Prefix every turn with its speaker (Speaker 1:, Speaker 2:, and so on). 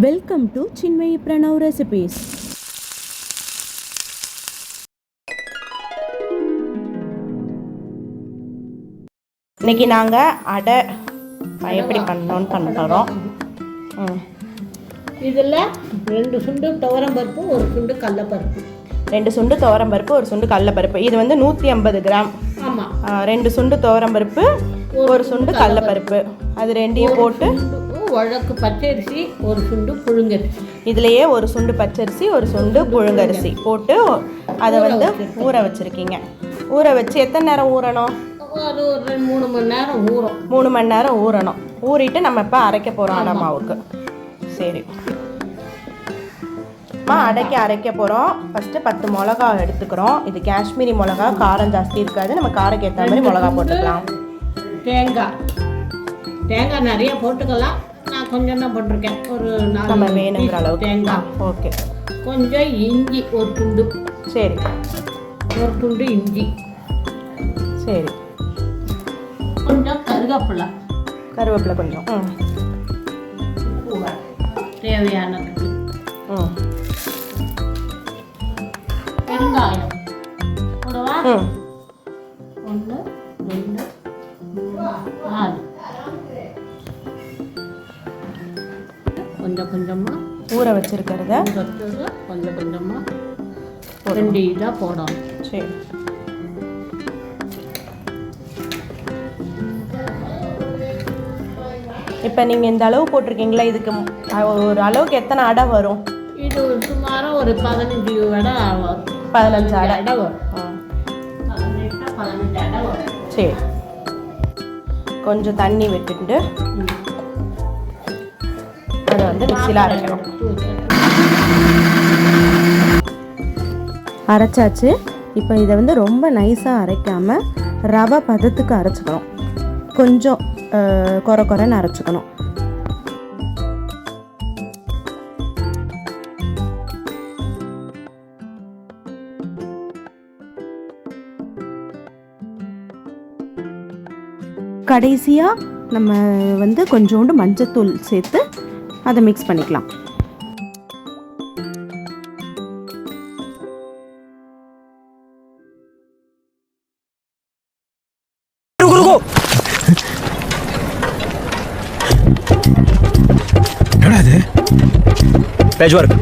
Speaker 1: Welcome to Chinmayi Pranav recipes. இன்னைக்கு நாங்கள் அடை எப்படி பண்ணோன்னு பண்ணுறோம்.
Speaker 2: இதில் 2 சுண்டு துவரம்பருப்பு, 1 சுண்டு கடலப்பருப்பு.
Speaker 1: 2 சுண்டு துவரம்பருப்பு, 1 சுண்டு கடலப்பருப்பு. இது வந்து 150 கிராம்.
Speaker 2: ஆமாம்,
Speaker 1: 2 சுண்டு துவரம்பருப்பு, 1 சுண்டு கடலப்பருப்பு. அது ரெண்டையும் போட்டு
Speaker 2: வழக்கு பச்சரிசி, 1 சுண்டு புழுங்கரிசி.
Speaker 1: இதுலேயே 1 சுண்டு பச்சரிசி, 1 சுண்டு புழுங்கரிசி போட்டு அதை வந்து ஊற வச்சுருக்கீங்க. ஊற வச்சு எத்தனை நேரம் ஊறணும்?
Speaker 2: அது ஒரு 3 மணி நேரம் ஊறும்.
Speaker 1: 3 மணி நேரம் ஊறணும். ஊறிட்டு நம்ம இப்போ அரைக்க போகிறோம் அடை மாவுக்கு. சரி, அரைக்க போகிறோம். ஃபஸ்ட்டு 10 மிளகா எடுத்துக்கிறோம். இது காஷ்மீரி மிளகா, காரம் ஜாஸ்தி இருக்காது. நம்ம காரக்கு ஏற்ற மாதிரி மிளகா போட்டுக்கலாம்.
Speaker 2: தேங்காய் நிறைய போட்டுக்கலாம். நான் கொஞ்சம் தான் போட்டிருக்கேன். ஒரு
Speaker 1: நம்ம வேணுங்கிற அளவுக்கு
Speaker 2: தேங்காய்.
Speaker 1: ஓகே.
Speaker 2: கொஞ்சம் இஞ்சி, 1 துண்டு.
Speaker 1: சரி,
Speaker 2: 1 துண்டு இஞ்சி.
Speaker 1: சரி,
Speaker 2: கொஞ்சம் கருவேப்பிலை
Speaker 1: கொஞ்சம்
Speaker 2: தேவையானதுக்கு. பெருங்காயம் போடவா? 1 2 4. கொஞ்சம் கொஞ்சமாக
Speaker 1: ஊற வச்சிருக்கிறத
Speaker 2: கொஞ்சம் கொஞ்சமாக 2 இதாக போடணும்.
Speaker 1: சரி, இப்போ நீங்கள் இந்த அளவு போட்டிருக்கீங்களா? இதுக்கு ஒரு அளவுக்கு எத்தனை அடை வரும்?
Speaker 2: இது சுமாராக ஒரு 15 வடை வரும்.
Speaker 1: 15 அடை
Speaker 2: வரும். 15 அடை வரும்.
Speaker 1: சரி, கொஞ்சம் தண்ணி விட்டுட்டு அதை வந்து மிக்சியில் அரைக்கணும். அரைச்சாச்சு. இப்போ இதை வந்து ரொம்ப நைஸாக அரைக்காமல் ரவை பதத்துக்கு அரைச்சிக்கணும். கொஞ்சம் கொரன்னு அரைச்சிக்கணும். கடைசியாக நம்ம வந்து கொஞ்சோண்டு மஞ்சத்தூள் சேர்த்து அதை மிக்ஸ் பண்ணிக்கலாம்.
Speaker 3: Patch work.